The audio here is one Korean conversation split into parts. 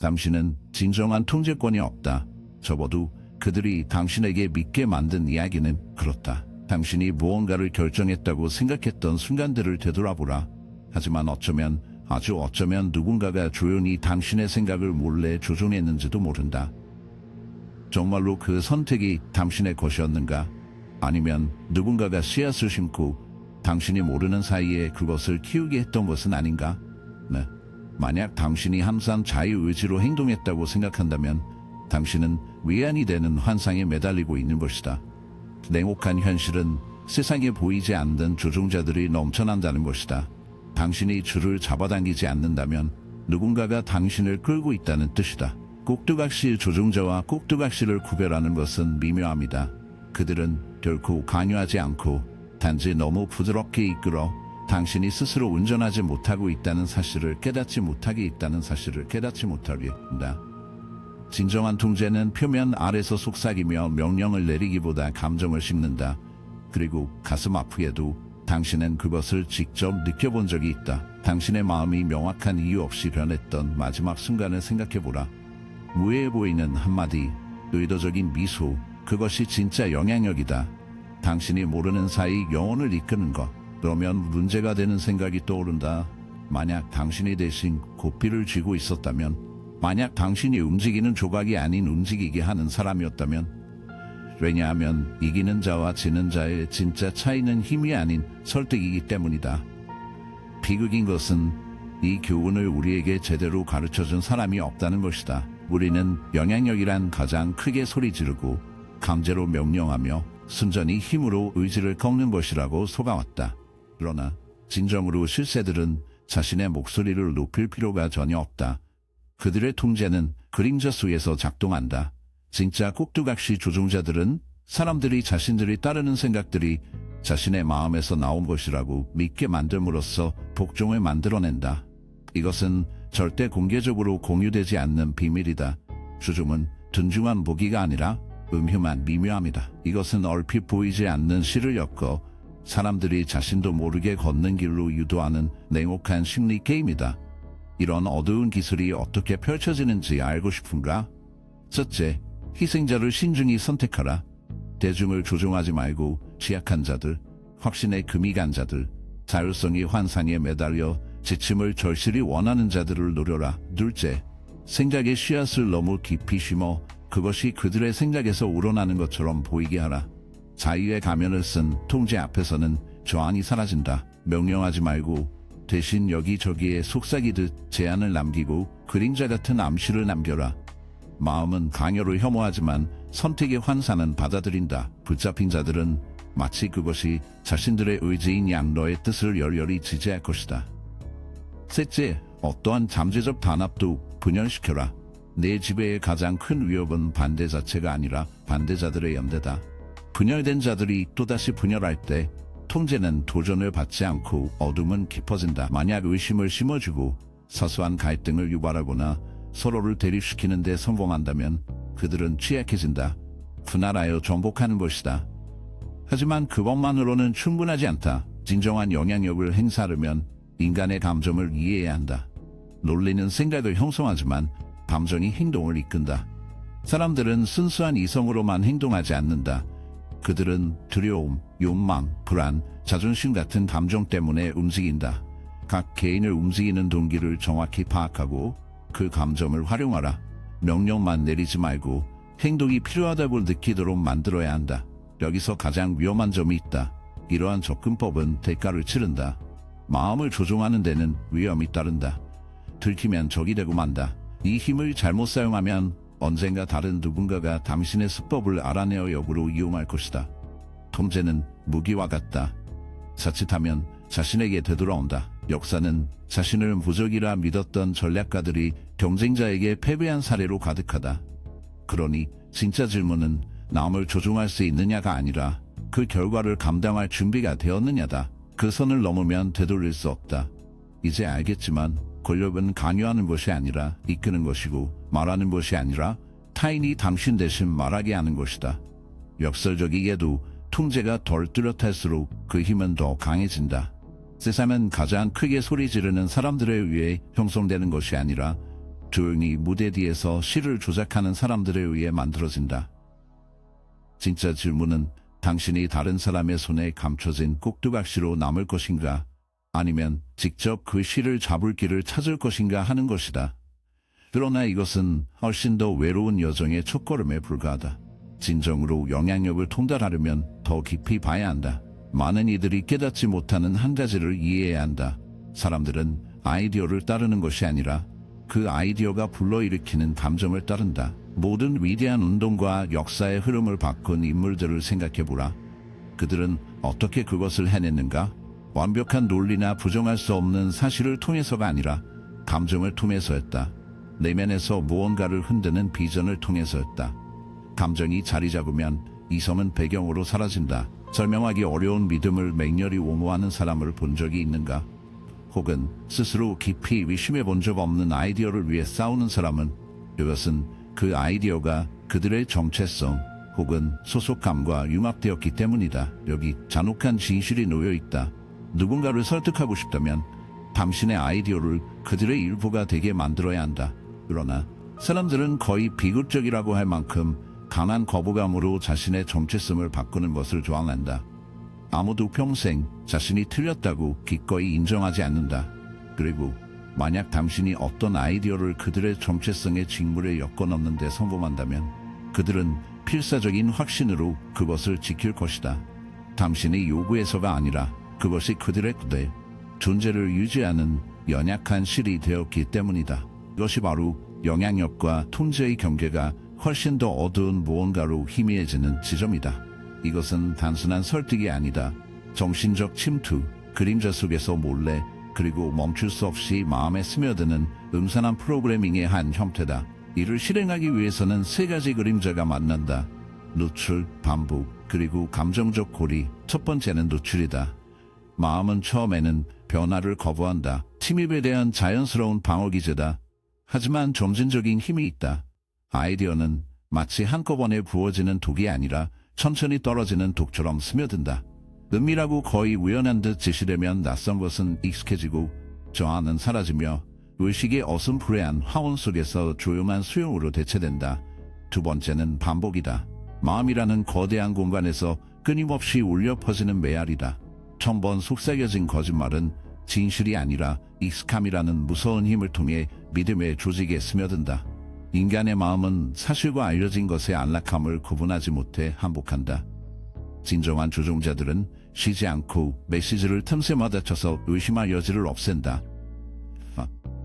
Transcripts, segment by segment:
당신은 진정한 통제권이 없다. 적어도 그들이 당신에게 믿게 만든 이야기는 그렇다. 당신이 무언가를 결정했다고 생각했던 순간들을 되돌아보라. 하지만 어쩌면, 아주 어쩌면 누군가가 조용히 당신의 생각을 몰래 조종했는지도 모른다. 정말로 그 선택이 당신의 것이었는가? 아니면 누군가가 씨앗을 심고 당신이 모르는 사이에 그것을 키우게 했던 것은 아닌가? 네. 만약 당신이 항상 자유의지로 행동했다고 생각한다면 당신은 위안이 되는 환상에 매달리고 있는 것이다. 냉혹한 현실은 세상에 보이지 않는 조종자들이 넘쳐난다는 것이다. 당신이 줄을 잡아당기지 않는다면 누군가가 당신을 끌고 있다는 뜻이다. 꼭두각시 조종자와 꼭두각시를 구별하는 것은 미묘합니다. 그들은 결코 강요하지 않고 단지 너무 부드럽게 이끌어 당신이 스스로 운전하지 못하고 있다는 사실을 깨닫지 못하게 한다. 진정한 통제는 표면 아래서 속삭이며 명령을 내리기보다 감정을 심는다. 그리고 가슴 아프게도 당신은 그것을 직접 느껴본 적이 있다. 당신의 마음이 명확한 이유 없이 변했던 마지막 순간을 생각해보라. 무해해 보이는 한마디, 의도적인 미소, 그것이 진짜 영향력이다. 당신이 모르는 사이 영혼을 이끄는 것. 그러면 문제가 되는 생각이 떠오른다. 만약 당신이 대신 고삐를 쥐고 있었다면, 만약 당신이 움직이는 조각이 아닌 움직이게 하는 사람이었다면, 왜냐하면 이기는 자와 지는 자의 진짜 차이는 힘이 아닌 설득이기 때문이다. 비극인 것은 이 교훈을 우리에게 제대로 가르쳐준 사람이 없다는 것이다. 우리는 영향력이란 가장 크게 소리 지르고 강제로 명령하며 순전히 힘으로 의지를 꺾는 것이라고 속아왔다. 그러나 진정으로 실세들은 자신의 목소리를 높일 필요가 전혀 없다. 그들의 통제는 그림자 속에서 작동한다. 진짜 꼭두각시 조종자들은 사람들이 자신들이 따르는 생각들이 자신의 마음에서 나온 것이라고 믿게 만듦으로써 복종을 만들어낸다. 이것은 절대 공개적으로 공유되지 않는 비밀이다. 조종은 둔중한 무기가 아니라 음흉한 미묘함이다. 이것은 얼핏 보이지 않는 실을 엮어 사람들이 자신도 모르게 걷는 길로 유도하는 냉혹한 심리 게임이다. 이런 어두운 기술이 어떻게 펼쳐지는지 알고 싶은가? 첫째, 희생자를 신중히 선택하라. 대중을 조종하지 말고 취약한 자들, 확신에 금이 간 자들, 자율성이 환상에 매달려 지침을 절실히 원하는 자들을 노려라. 둘째, 생각의 씨앗을 너무 깊이 심어 그것이 그들의 생각에서 우러나는 것처럼 보이게 하라. 자유의 가면을 쓴 통제 앞에서는 저항이 사라진다. 명령하지 말고 대신 여기저기에 속삭이듯 제안을 남기고 그림자 같은 암시를 남겨라. 마음은 강요를 혐오하지만 선택의 환상은 받아들인다. 붙잡힌 자들은 마치 그것이 자신들의 의지인 양 너의 뜻을 열렬히 지지할 것이다. 셋째, 어떠한 잠재적 단합도 분열시켜라. 내 지배의 가장 큰 위협은 반대 자체가 아니라 반대자들의 연대다. 분열된 자들이 또다시 분열할 때 통제는 도전을 받지 않고 어둠은 깊어진다. 만약 의심을 심어주고 사소한 갈등을 유발하거나 서로를 대립시키는 데 성공한다면 그들은 취약해진다. 분할하여 정복하는 것이다. 하지만 그것만으로는 충분하지 않다. 진정한 영향력을 행사하려면 인간의 감정을 이해해야 한다. 논리는 생각을 형성하지만 감정이 행동을 이끈다. 사람들은 순수한 이성으로만 행동하지 않는다. 그들은 두려움, 욕망, 불안, 자존심 같은 감정 때문에 움직인다. 각 개인을 움직이는 동기를 정확히 파악하고 그 감정을 활용하라. 명령만 내리지 말고 행동이 필요하다고 느끼도록 만들어야 한다. 여기서 가장 위험한 점이 있다. 이러한 접근법은 대가를 치른다. 마음을 조종하는 데는 위험이 따른다. 들키면 적이 되고 만다. 이 힘을 잘못 사용하면 언젠가 다른 누군가가 당신의 수법을 알아내어 역으로 이용할 것이다. 통제는 무기와 같다. 자칫하면 자신에게 되돌아온다. 역사는 자신을 무적이라 믿었던 전략가들이 경쟁자에게 패배한 사례로 가득하다. 그러니 진짜 질문은 남을 조종할 수 있느냐가 아니라 그 결과를 감당할 준비가 되었느냐다. 그 선을 넘으면 되돌릴 수 없다. 이제 알겠지만 권력은 강요하는 것이 아니라 이끄는 것이고 말하는 것이 아니라 타인이 당신 대신 말하게 하는 것이다. 역설적이게도 통제가 덜 뚜렷할수록 그 힘은 더 강해진다. 세상은 가장 크게 소리 지르는 사람들에 의해 형성되는 것이 아니라 조용히 무대 뒤에서 시를 조작하는 사람들에 의해 만들어진다. 진짜 질문은 당신이 다른 사람의 손에 감춰진 꼭두각시로 남을 것인가, 아니면 직접 그 시를 잡을 길을 찾을 것인가 하는 것이다. 그러나 이것은 훨씬 더 외로운 여정의 첫걸음에 불과하다. 진정으로 영향력을 통달하려면 더 깊이 봐야 한다. 많은 이들이 깨닫지 못하는 한 가지를 이해해야 한다. 사람들은 아이디어를 따르는 것이 아니라 그 아이디어가 불러일으키는 감정을 따른다. 모든 위대한 운동과 역사의 흐름을 바꾼 인물들을 생각해보라. 그들은 어떻게 그것을 해냈는가? 완벽한 논리나 부정할 수 없는 사실을 통해서가 아니라 감정을 통해서였다. 내면에서 무언가를 흔드는 비전을 통해서였다. 감정이 자리 잡으면 이성은 배경으로 사라진다. 설명하기 어려운 믿음을 맹렬히 옹호하는 사람을 본 적이 있는가? 혹은 스스로 깊이 의심해 본 적 없는 아이디어를 위해 싸우는 사람은 그것은 그 아이디어가 그들의 정체성 혹은 소속감과 융합되었기 때문이다. 여기 잔혹한 진실이 놓여 있다. 누군가를 설득하고 싶다면 당신의 아이디어를 그들의 일부가 되게 만들어야 한다. 그러나 사람들은 거의 비극적이라고 할 만큼 강한 거부감으로 자신의 정체성을 바꾸는 것을 저항한다. 아무도 평생 자신이 틀렸다고 기꺼이 인정하지 않는다. 그리고 만약 당신이 어떤 아이디어를 그들의 정체성의 직물에 엮어넣는 데 성공한다면 그들은 필사적인 확신으로 그것을 지킬 것이다. 당신의 요구에서가 아니라 그것이 그들의 그대 존재를 유지하는 연약한 실이 되었기 때문이다. 이것이 바로 영향력과 통제의 경계가 훨씬 더 어두운 무언가로 희미해지는 지점이다. 이것은 단순한 설득이 아니다. 정신적 침투, 그림자 속에서 몰래 그리고 멈출 수 없이 마음에 스며드는 음산한 프로그래밍의 한 형태다. 이를 실행하기 위해서는 세 가지 그림자가 만난다. 노출, 반복, 그리고 감정적 고리. 첫 번째는 노출이다. 마음은 처음에는 변화를 거부한다. 침입에 대한 자연스러운 방어기제다. 하지만 점진적인 힘이 있다. 아이디어는 마치 한꺼번에 부어지는 독이 아니라 천천히 떨어지는 독처럼 스며든다. 은밀하고 거의 우연한 듯 지시되면 낯선 것은 익숙해지고 저 안은 사라지며 의식의 어슴푸레한 화원 속에서 조용한 수용으로 대체된다. 두 번째는 반복이다. 마음이라는 거대한 공간에서 끊임없이 울려 퍼지는 메아리다. 1000번 속삭여진 거짓말은 진실이 아니라 익숙함이라는 무서운 힘을 통해 믿음의 조직에 스며든다. 인간의 마음은 사실과 알려진 것의 안락함을 구분하지 못해 반복한다. 진정한 조종자들은 쉬지 않고 메시지를 틈새마다 쳐서 의심할 여지를 없앤다.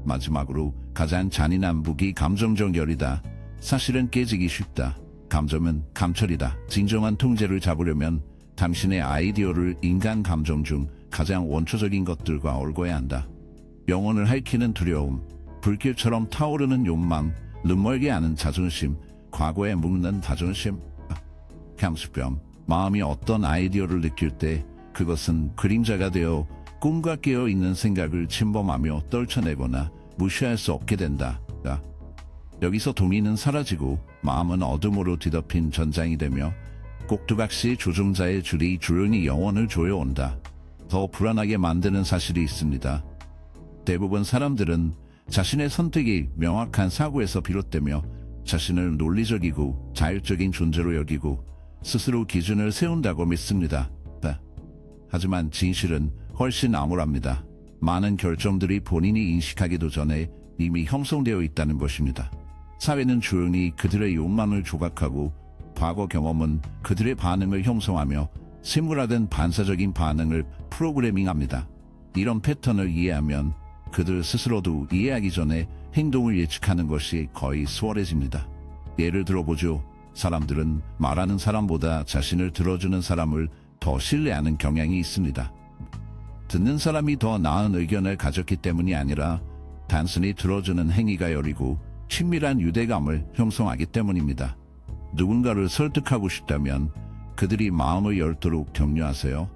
마지막으로 가장 잔인한 무기 감정적 열이다. 사실은 깨지기 쉽다. 감정은 감철이다. 진정한 통제를 잡으려면 당신의 아이디어를 인간 감정 중 가장 원초적인 것들과 얽어야 한다. 영혼을 핥히는 두려움, 불길처럼 타오르는 욕망, 눈멀게 하는 자존심, 과거에 묵는 자존심, 향수병. 마음이 어떤 아이디어를 느낄 때 그것은 그림자가 되어 꿈과 깨어있는 생각을 침범하며 떨쳐내거나 무시할 수 없게 된다. 여기서 동의는 사라지고 마음은 어둠으로 뒤덮인 전장이 되며 꼭두각시 조종자의 줄이 조용히 영혼을 조여온다. 더 불안하게 만드는 사실이 있습니다. 대부분 사람들은 자신의 선택이 명확한 사고에서 비롯되며 자신을 논리적이고 자율적인 존재로 여기고 스스로 기준을 세운다고 믿습니다. 하지만 진실은 훨씬 암울합니다. 많은 결정들이 본인이 인식하기도 전에 이미 형성되어 있다는 것입니다. 사회는 조용히 그들의 욕망을 조각하고 과거 경험은 그들의 반응을 형성하며 생물화된 반사적인 반응을 프로그래밍합니다. 이런 패턴을 이해하면 그들 스스로도 이해하기 전에 행동을 예측하는 것이 거의 수월해집니다. 예를 들어보죠. 사람들은 말하는 사람보다 자신을 들어주는 사람을 더 신뢰하는 경향이 있습니다. 듣는 사람이 더 나은 의견을 가졌기 때문이 아니라 단순히 들어주는 행위가 여리고 친밀한 유대감을 형성하기 때문입니다. 누군가를 설득하고 싶다면 그들이 마음을 열도록 격려하세요.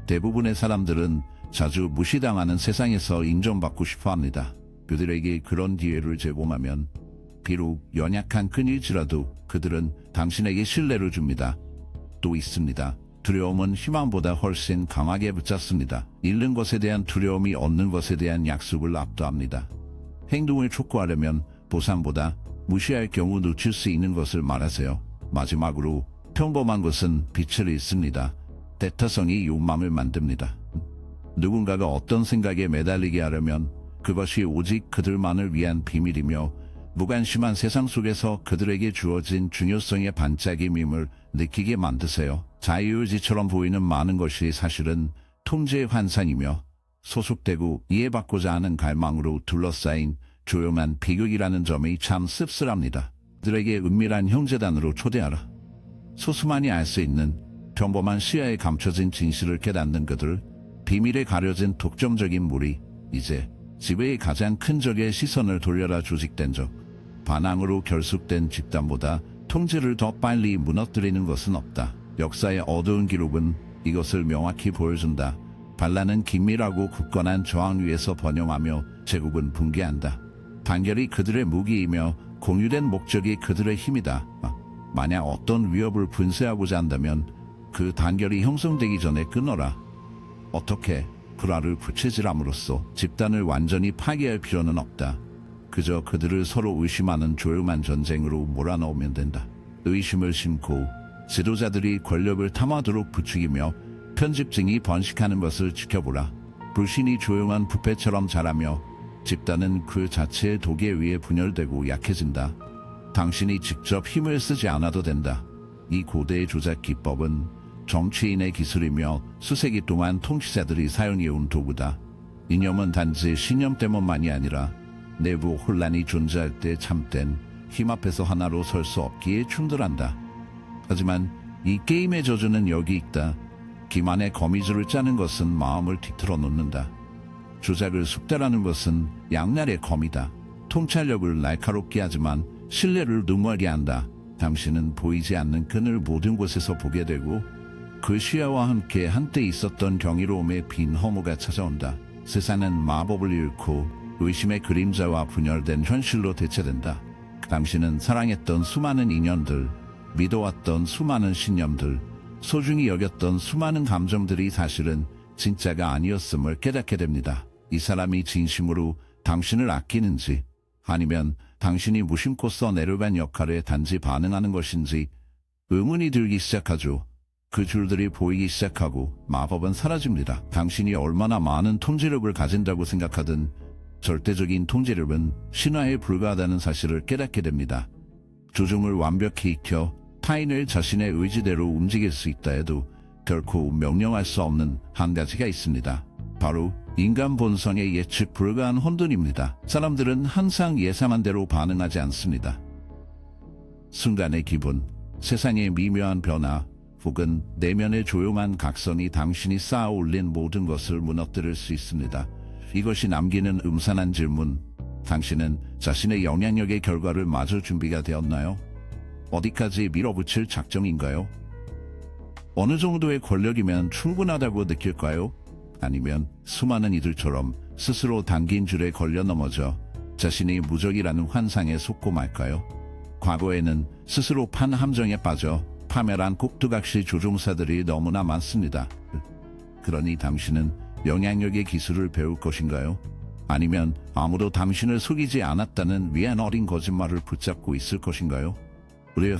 대부분의 사람들은 자주 무시당하는 세상에서 인정받고 싶어 합니다. 그들에게 그런 기회를 제공하면 비록 연약한 끈일지라도 그들은 당신에게 신뢰를 줍니다. 또 있습니다. 두려움은 희망보다 훨씬 강하게 붙잡습니다. 잃는 것에 대한 두려움이 얻는 것에 대한 약속을 압도합니다. 행동을 촉구하려면 보상보다 무시할 경우 놓칠 수 있는 것을 말하세요. 마지막으로 평범한 것은 빛을 잃습니다. 대타성이 욕망을 만듭니다. 누군가가 어떤 생각에 매달리게 하려면 그것이 오직 그들만을 위한 비밀이며 무관심한 세상 속에서 그들에게 주어진 중요성의 반짝임임을 느끼게 만드세요. 자유의지처럼 보이는 많은 것이 사실은 통제의 환상이며 소속되고 이해받고자 하는 갈망으로 둘러싸인 조용한 비극이라는 점이 참 씁쓸합니다. 그들에게 은밀한 형제단으로 초대하라. 소수만이 알 수 있는 평범한 시야에 감춰진 진실을 깨닫는 그들, 비밀에 가려진 독점적인 무리, 이제 지배의 가장 큰 적의 시선을 돌려라. 조직된 적, 반항으로 결속된 집단보다 통제를 더 빨리 무너뜨리는 것은 없다. 역사의 어두운 기록은 이것을 명확히 보여준다. 반란은 긴밀하고 굳건한 저항 위에서 번영하며 제국은 붕괴한다. 단결이 그들의 무기이며 공유된 목적이 그들의 힘이다. 만약 어떤 위협을 분쇄하고자 한다면 그 단결이 형성되기 전에 끊어라. 어떻게? 불화를 부채질함으로써 집단을 완전히 파괴할 필요는 없다. 그저 그들을 서로 의심하는 조용한 전쟁으로 몰아넣으면 된다. 의심을 심고 지도자들이 권력을 탐하도록 부추기며 편집증이 번식하는 것을 지켜보라. 불신이 조용한 부패처럼 자라며 집단은 그 자체의 독에 의해 분열되고 약해진다. 당신이 직접 힘을 쓰지 않아도 된다. 이 고대의 조작 기법은 정치인의 기술이며 수세기 동안 통치자들이 사용해온 도구다. 이념은 단지 신념 때문만이 아니라 내부 혼란이 존재할 때 참된 힘 앞에서 하나로 설 수 없기에 충돌한다. 하지만 이 게임의 저주는 여기 있다. 기만의 거미줄을 짜는 것은 마음을 뒤틀어 놓는다. 조작을 숙달하는 것은 양날의 검이다. 통찰력을 날카롭게 하지만 신뢰를 능월게 한다. 당신은 보이지 않는 끈을 모든 곳에서 보게 되고 그 시야와 함께 한때 있었던 경이로움의 빈 허무가 찾아온다. 세상은 마법을 잃고 의심의 그림자와 분열된 현실로 대체된다. 당신은 사랑했던 수많은 인연들, 믿어왔던 수많은 신념들, 소중히 여겼던 수많은 감정들이 사실은 진짜가 아니었음을 깨닫게 됩니다. 이 사람이 진심으로 당신을 아끼는지 아니면 당신이 무심코 써내려간 역할에 단지 반응하는 것인지 의문이 들기 시작하죠. 그 줄들이 보이기 시작하고 마법은 사라집니다. 당신이 얼마나 많은 통제력을 가진다고 생각하든 절대적인 통제력은 신화에 불과하다는 사실을 깨닫게 됩니다. 조종을 완벽히 익혀 타인을 자신의 의지대로 움직일 수 있다 해도 결코 명령할 수 없는 한 가지가 있습니다. 바로 인간 본성의 예측 불가한 혼돈입니다. 사람들은 항상 예상한 대로 반응하지 않습니다. 순간의 기분, 세상의 미묘한 변화, 혹은 내면의 조용한 각성이 당신이 쌓아 올린 모든 것을 무너뜨릴 수 있습니다. 이것이 남기는 음산한 질문, 당신은 자신의 영향력의 결과를 맞을 준비가 되었나요? 어디까지 밀어붙일 작정인가요? 어느 정도의 권력이면 충분하다고 느낄까요? 아니면 수많은 이들처럼 스스로 당긴 줄에 걸려 넘어져 자신이 무적이라는 환상에 속고 말까요? 과거에는 스스로 판 함정에 빠져 파멸한 꼭두각시 조종사들이 너무나 많습니다. 그러니 당신은 영향력의 기술을 배울 것인가요? 아니면 아무도 당신을 속이지 않았다는 위안 어린 거짓말을 붙잡고 있을 것인가요? 우리